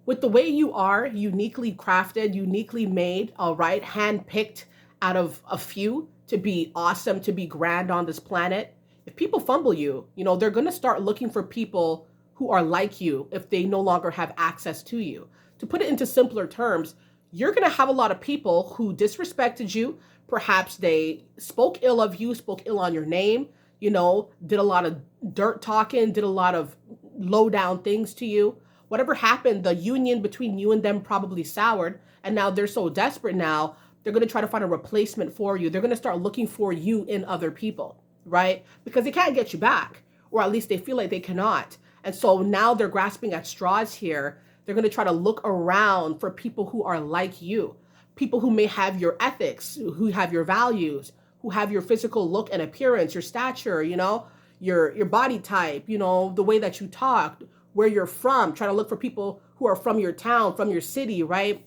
with the way you are, uniquely crafted, uniquely made, all right, handpicked out of a few to be awesome, to be grand on this planet, if people fumble you, they're going to start looking for people who are like you if they no longer have access to you. To put it into simpler terms, you're going to have a lot of people who disrespected you. Perhaps they spoke ill of you, spoke ill on your name, did a lot of dirt talking, did a lot of low down things to you. Whatever happened, the union between you and them probably soured. And now they're so desperate now, they're going to try to find a replacement for you. They're going to start looking for you in other people, right? Because they can't get you back, or at least they feel like they cannot. And so now they're grasping at straws here. They're going to try to look around for people who are like you, people who may have your ethics, who have your values, who have your physical look and appearance, your stature, your body type, the way that you talk, where you're from. Try to look for people who are from your town, from your city, right?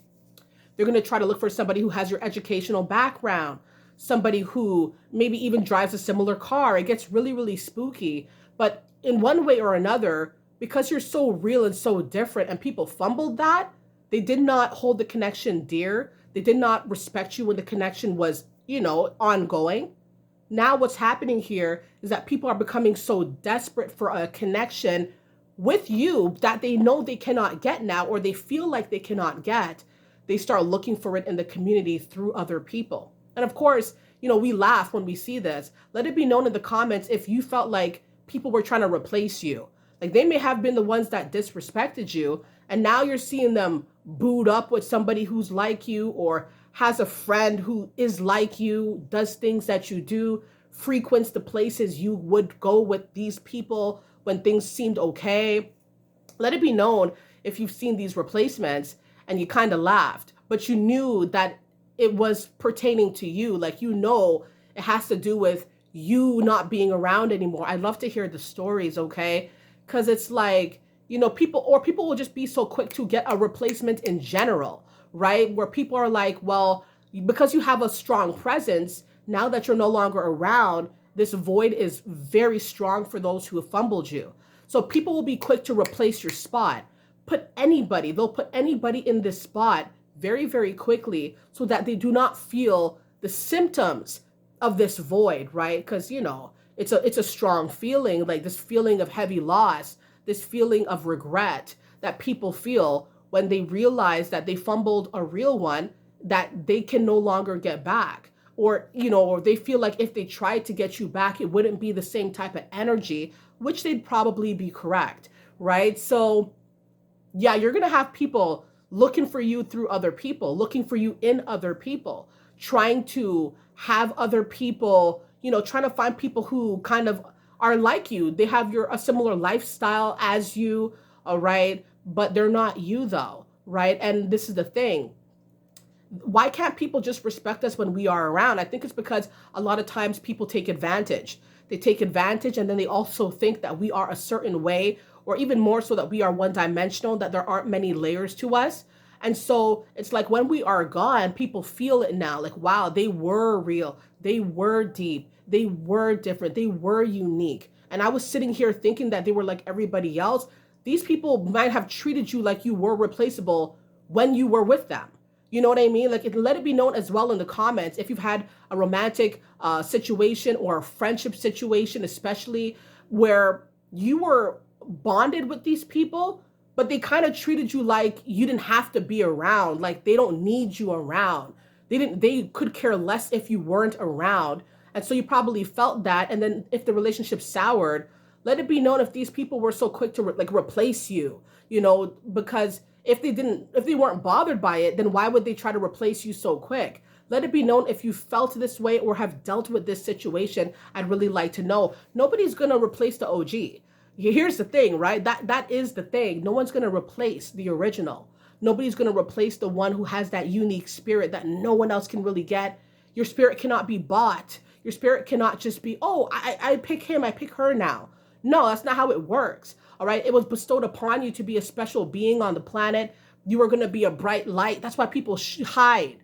They're going to try to look for somebody who has your educational background, somebody who maybe even drives a similar car. It gets really, really spooky. But in one way or another, because you're so real and so different and people fumbled that, they did not hold the connection dear. They did not respect you when the connection was, ongoing. Now what's happening here is that people are becoming so desperate for a connection with you that they know they cannot get now, or they feel like they cannot get. They start looking for it in the community through other people. And of course, we laugh when we see this. Let it be known in the comments if you felt like people were trying to replace you. Like they may have been the ones that disrespected you, and now you're seeing them booed up with somebody who's like you, or has a friend who is like you, does things that you do, frequents the places you would go with these people when things seemed okay. Let it be known if you've seen these replacements and you kind of laughed, but you knew that it was pertaining to you. Like, it has to do with you not being around anymore. I love to hear the stories, okay? Because it's like, people will just be so quick to get a replacement in general, right? Where people are like, well, because you have a strong presence, now that you're no longer around, this void is very strong for those who have fumbled you. So people will be quick to replace your spot. They'll put anybody in this spot very, very quickly so that they do not feel the symptoms of this void, right? Because, it's a strong feeling, like this feeling of heavy loss, this feeling of regret that people feel when they realize that they fumbled a real one that they can no longer get back. Or they feel like if they tried to get you back, it wouldn't be the same type of energy, which they'd probably be correct, right? So yeah, you're going to have people looking for you through other people, looking for you in other people, trying to have other people, trying to find people who kind of are like you. They have a similar lifestyle as you, all right? But they're not you though, right? And this is the thing. Why can't people just respect us when we are around? I think it's because a lot of times people take advantage. They take advantage, and then they also think that we are a certain way, or even more so that we are one-dimensional, that there aren't many layers to us. And so it's like when we are gone, people feel it now. Like, wow, they were real. They were deep. They were different. They were unique. And I was sitting here thinking that they were like everybody else. These people might have treated you like you were replaceable when you were with them. You know what I mean? Like, let it be known as well in the comments if you've had a romantic situation or a friendship situation, especially where you were bonded with these people, but they kind of treated you like you didn't have to be around. Like, they don't need you around. They could care less if you weren't around. And so you probably felt that. And then if the relationship soured, let it be known if these people were so quick to replace you, because if they weren't bothered by it, then why would they try to replace you so quick? Let it be known if you felt this way or have dealt with this situation. I'd really like to know. Nobody's going to replace the OG. Here's the thing, right? That is the thing. No one's going to replace the original. Nobody's going to replace the one who has that unique spirit that no one else can really get. Your spirit cannot be bought. Your spirit cannot just be, oh, I pick him, I pick her now. No, that's not how it works. All right. It was bestowed upon you to be a special being on the planet. You were going to be a bright light. That's why people hide.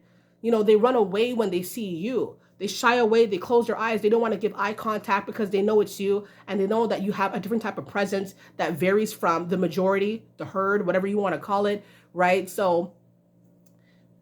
They run away when they see you. They shy away, they close their eyes, they don't want to give eye contact because they know it's you, and they know that you have a different type of presence that varies from the majority, the herd, whatever you want to call it, right? So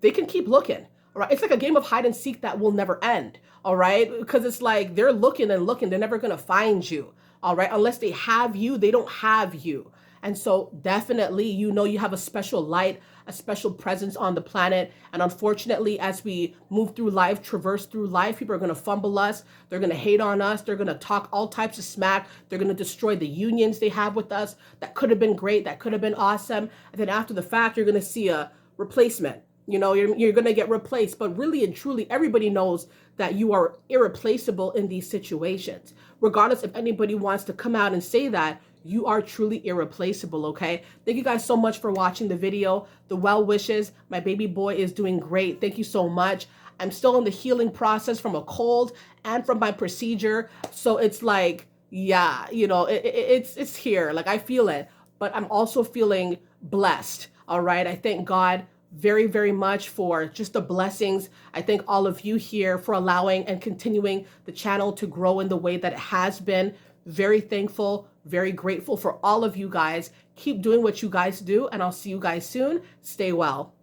they can keep looking. All right. It's like a game of hide and seek that will never end. All right. Because it's like they're looking and looking. They're never going to find you. All right. Unless they have you, they don't have you. And so definitely, you have a special light, a special presence on the planet. And unfortunately, as we move through life, traverse through life, people are going to fumble us. They're going to hate on us. They're going to talk all types of smack. They're going to destroy the unions they have with us. That could have been great. That could have been awesome. And then after the fact, you're going to see a replacement. You're going to get replaced. But really and truly, everybody knows that you are irreplaceable in these situations. Regardless if anybody wants to come out and say that, you are truly irreplaceable, okay? Thank you guys so much for watching the video. The well wishes. My baby boy is doing great. Thank you so much. I'm still in the healing process from a cold and from my procedure. So it's like, yeah, it's here. Like, I feel it. But I'm also feeling blessed, all right? I thank God very, very much for just the blessings. I thank all of you here for allowing and continuing the channel to grow in the way that it has been. Very thankful, very grateful for all of you guys. Keep doing what you guys do, and I'll see you guys soon. Stay well.